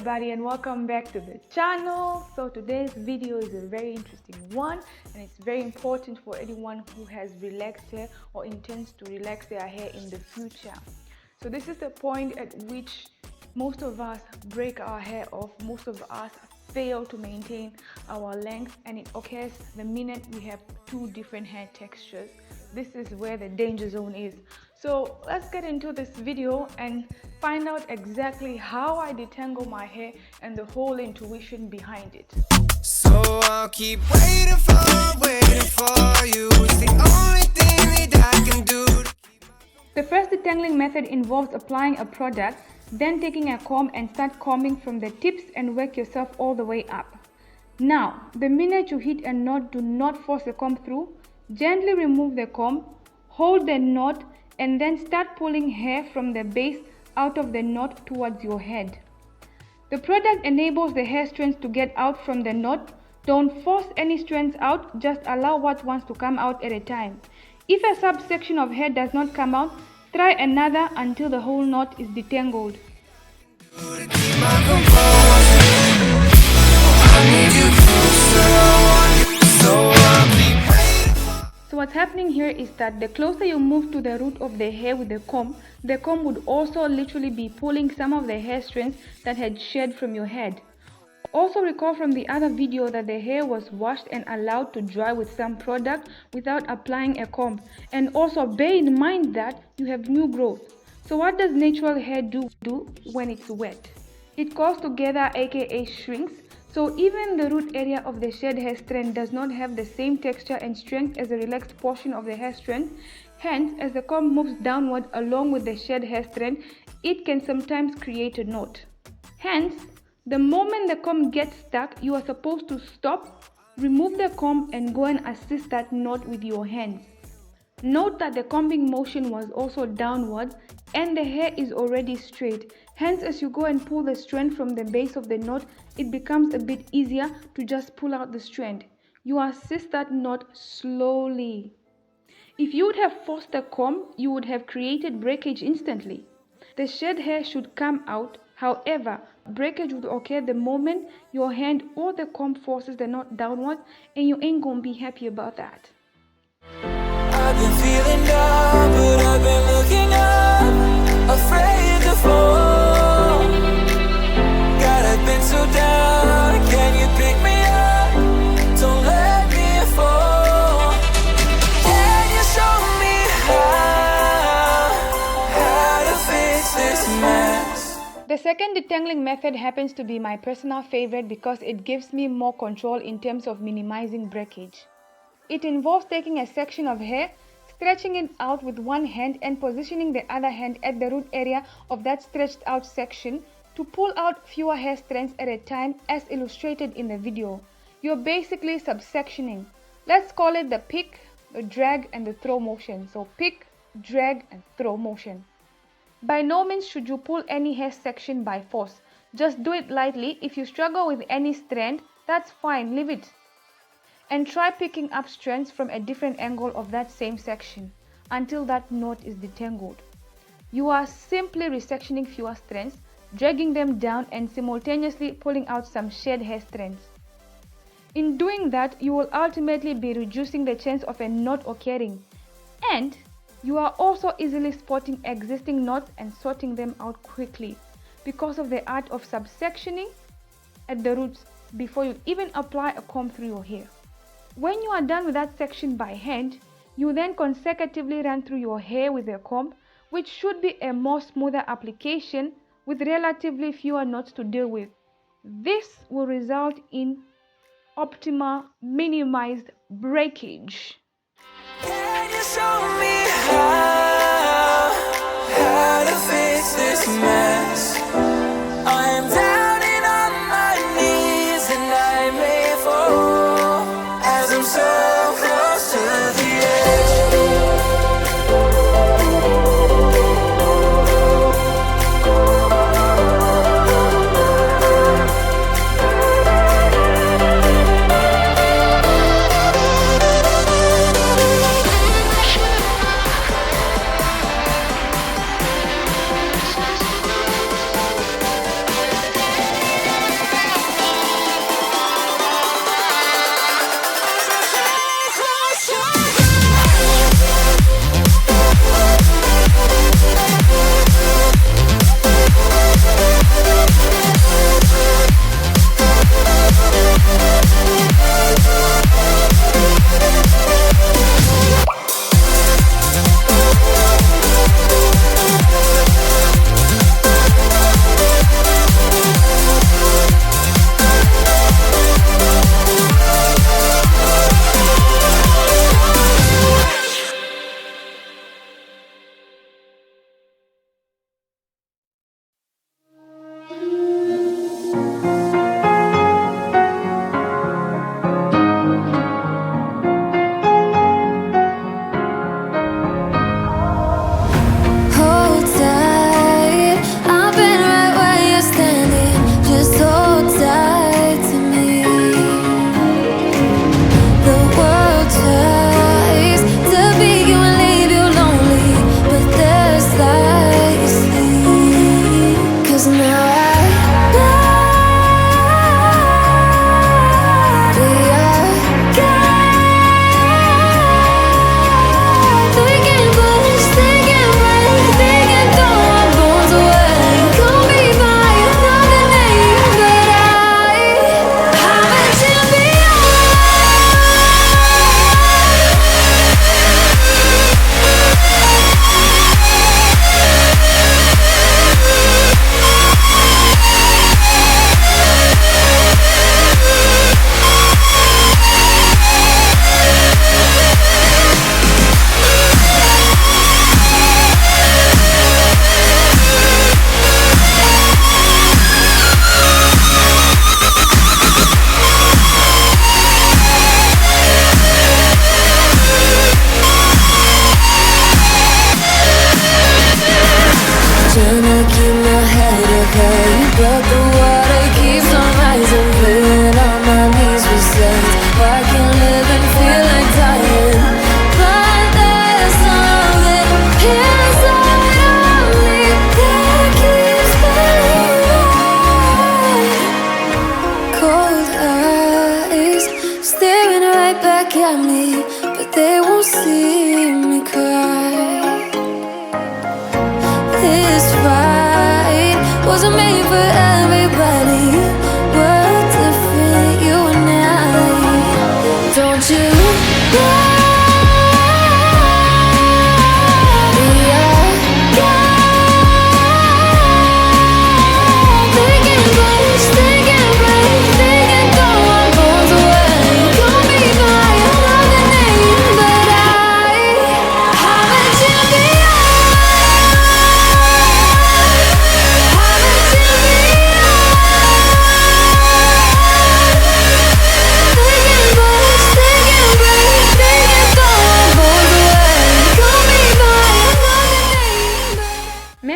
everybody, and welcome back to the channel. So today's video is a very interesting one, and it's very important for anyone who has relaxed hair or intends to relax their hair in the future. So this is the point at which most of us break our hair off. Most of us fail to maintain our length, and it occurs the minute we have two different hair textures. This is where the danger zone is. So let's get into this video and find out exactly how I detangle my hair and the whole intuition behind it. So I'll keep waiting for you. It's the only thing that I can do. The first detangling method involves applying a product, then taking a comb and start combing from the tips and work yourself all the way up. Now, the minute you hit a knot, do not force the comb through. Gently remove the comb, hold the knot, and then start pulling hair from the base out of the knot towards your head. The product enables the hair strands to get out from the knot. Don't force any strands out, just allow what wants to come out at a time. If a subsection of hair does not come out, try another until the whole knot is detangled. So what's happening here is that the closer you move to the root of the hair with the comb would also literally be pulling some of the hair strands that had shed from your head. Also recall from the other video that the hair was washed and allowed to dry with some product without applying a comb. And also bear in mind that you have new growth. So what does natural hair do when it's wet? It calls together, aka shrinks. So even the root area of the shed hair strand does not have the same texture and strength as the relaxed portion of the hair strand. Hence, as the comb moves downward along with the shed hair strand, it can sometimes create a knot. Hence, the moment the comb gets stuck, you are supposed to stop, remove the comb and go and assist that knot with your hands. Note that the combing motion was also downward and the hair is already straight. Hence, as you go and pull the strand from the base of the knot, it becomes a bit easier to just pull out the strand. You assist that knot slowly. If you would have forced the comb, you would have created breakage instantly. The shed hair should come out. However, breakage would occur the moment your hand or the comb forces the knot downward, and you ain't gonna be happy about that. I've been feeling down, but I've been looking up, afraid to fall. God, I've been so down, can you pick me up? Don't let me fall. Can you show me how to fix this mess? The second detangling method happens to be my personal favorite because it gives me more control in terms of minimizing breakage. It involves taking a section of hair, stretching it out with one hand and positioning the other hand at the root area of that stretched out section to pull out fewer hair strands at a time as illustrated in the video. You're basically subsectioning. Let's call it the pick, the drag and the throw motion. So pick, drag and throw motion. By no means should you pull any hair section by force. Just do it lightly. If you struggle with any strand, that's fine, leave it. And try picking up strands from a different angle of that same section until that knot is detangled. You are simply resectioning fewer strands, dragging them down and simultaneously pulling out some shed hair strands. In doing that, you will ultimately be reducing the chance of a knot occurring, and you are also easily spotting existing knots and sorting them out quickly because of the art of subsectioning at the roots before you even apply a comb through your hair. When you are done with that section by hand, you then consecutively run through your hair with a comb, which should be a more smoother application with relatively fewer knots to deal with. This will result in optimal minimized breakage. Can you show me how to fix this mess? I am down and on my knees and I may fall as I'm so close to the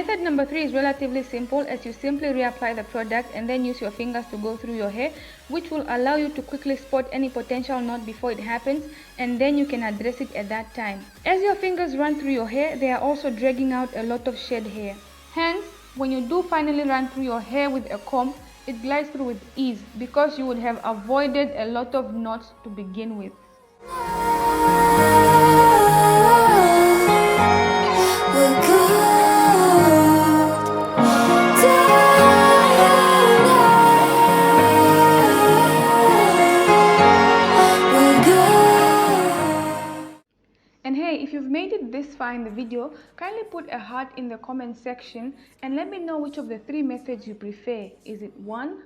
Method number 3 is relatively simple, as you simply reapply the product and then use your fingers to go through your hair, which will allow you to quickly spot any potential knot before it happens, and then you can address it at that time. As your fingers run through your hair, they are also dragging out a lot of shed hair. Hence, when you do finally run through your hair with a comb, it glides through with ease because you would have avoided a lot of knots to begin with. And hey, if you've made it this far in the video, kindly put a heart in the comment section and let me know which of the 3 methods you prefer. Is it 1,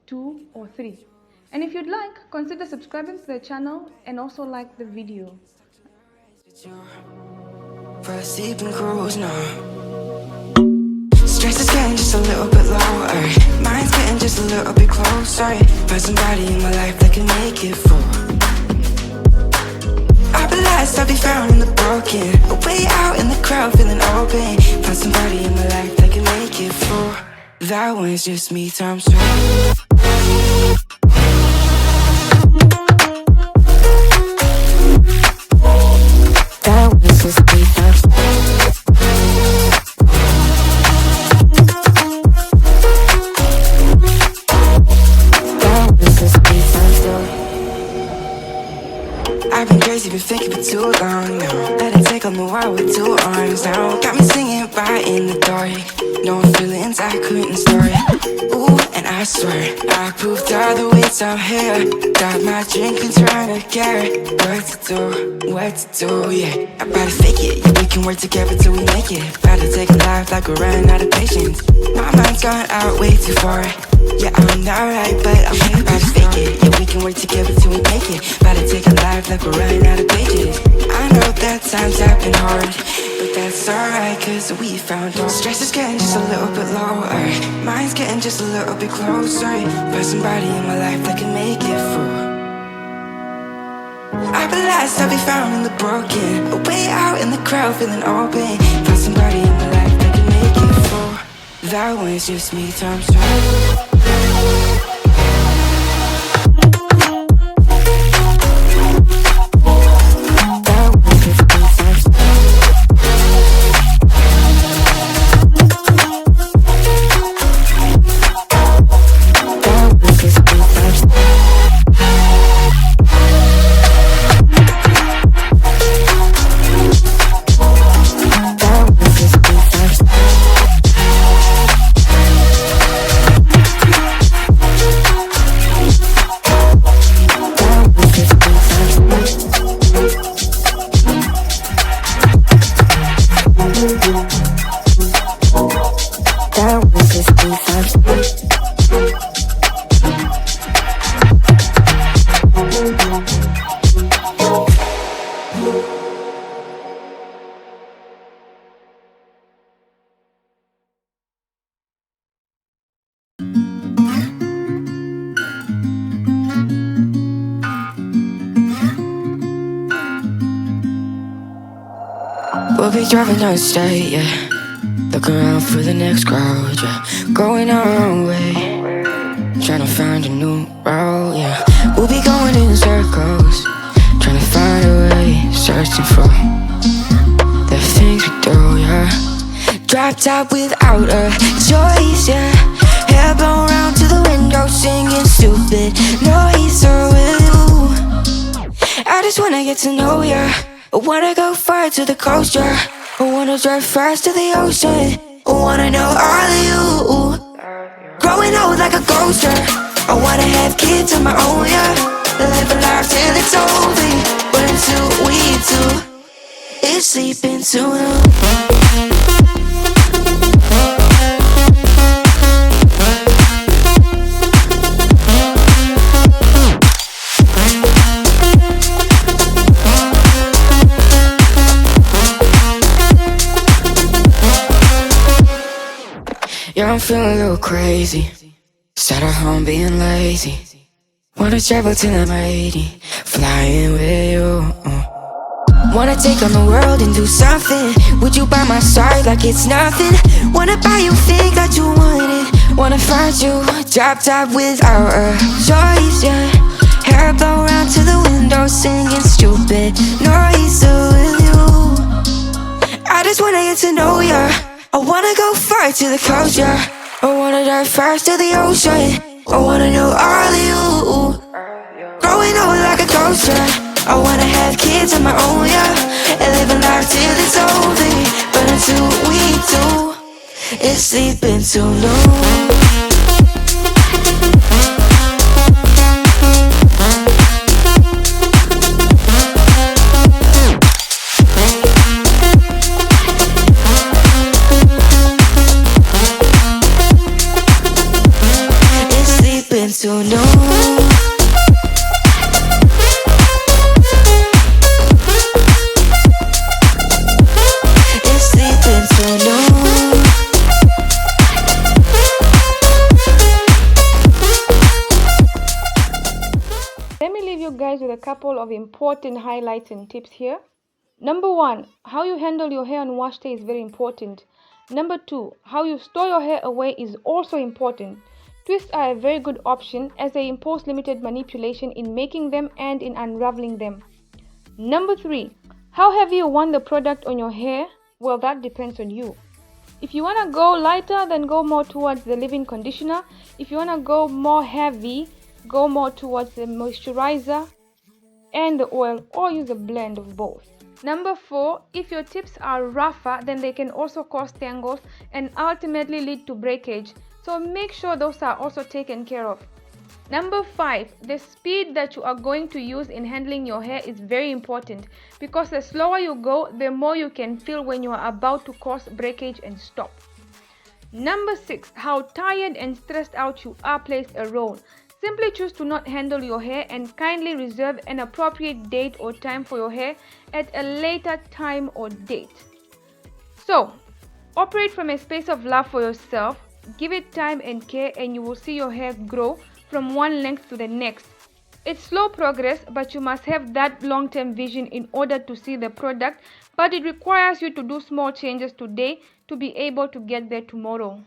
2 or 3? And if you'd like, consider subscribing to the channel and also like the video. For a sleeping cruise now. Stress is getting just a little bit lower. Mine's getting just a little bit closer. Find somebody in my life that can make it for. I'll be lost, I'll be found in the broken. Way out in the crowd, feeling open. Find somebody in my life that can make it for. That one's just me times 2. That one's just me times 2. That one's just me times 2. I've been crazy, been thinking for too long now. Let it take on the world with 2 arms now. Got me singing right in the dark. No feelings I couldn't story. Ooh, and I swear I proved all the ways I'm here. Got my drink and trying to get what to do, yeah. I better fake it, yeah, we can work together till we make it. Better take a life like we're running out of patience. My mind's gone out way too far. Yeah, I'm not right, but I'm here. Better fake it, yeah, we can work together till we make it. Better take a life like we're running out of pages. I know that times have been hard, but that's alright, cause we found out. Stress is getting just a little bit lower. Mine's getting just a little bit closer. Find somebody in my life that can make it through. I'll be lost, I'll be found in the broken. Way out in the crowd, feeling open. Find somebody in my life that can make it through. That one's just me times 2. We'll be driving down the state, yeah. Look around for the next crowd, yeah. Going our own way, trying to find a new route, yeah. We'll be going in circles, trying to find a way, searching for the things we do, yeah. Drop top without a choice, yeah. Hair blown round to the window, singing stupid noise. Or will you? I just wanna get to know ya. I wanna go far to the coast, yeah. I wanna drive fast to the ocean. I wanna know all of you. Growing old like a ghost, yeah. I wanna have kids of my own, yeah. Live a life till it's over. But until we do, it's sleeping too long. Yeah, I'm feeling a little crazy. Sat at home being lazy. Wanna travel till I'm 80, flying with you. Wanna take on the world and do something. Would you by my side like it's nothing? Wanna buy you things that you wanted. Wanna find you drop top without a choice, yeah. Hair blow round to the window, singing stupid noise with you. I just wanna get to know ya. I wanna go far to the coast, yeah. I wanna dive first to the ocean. I wanna know all of you. Growing old like a ghost, yeah. I wanna have kids of my own, yeah. And live a life till it's over. But until we do, it's sleeping too long. Too long. It's sleeping too long. Let me leave you guys with a couple of important highlights and tips here. Number 1, how you handle your hair on wash day is very important. Number 2, how you store your hair away is also important. Twists are a very good option as they impose limited manipulation in making them and in unraveling them. Number 3, how heavy you want the product on your hair? Well, that depends on you. If you want to go lighter, then go more towards the leave-in conditioner. If you want to go more heavy, go more towards the moisturizer and the oil, or use a blend of both. Number 4, if your tips are rougher, then they can also cause tangles and ultimately lead to breakage. So make sure those are also taken care of. Number 5, the speed that you are going to use in handling your hair is very important because the slower you go, the more you can feel when you are about to cause breakage and stop. Number 6, how tired and stressed out you are plays a role. Simply choose to not handle your hair and kindly reserve an appropriate date or time for your hair at a later time or date. So, operate from a space of love for yourself. Give it time and care and you will see your hair grow from one length to the next. It's slow progress, but you must have that long-term vision in order to see the product, but it requires you to do small changes today to be able to get there tomorrow.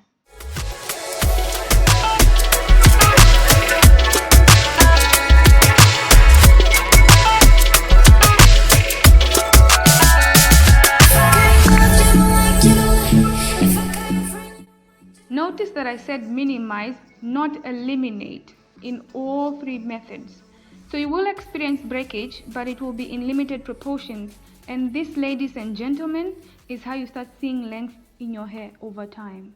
Notice that I said minimize, not eliminate, in all 3 methods. So you will experience breakage, but it will be in limited proportions. And this, ladies and gentlemen, is how you start seeing length in your hair over time.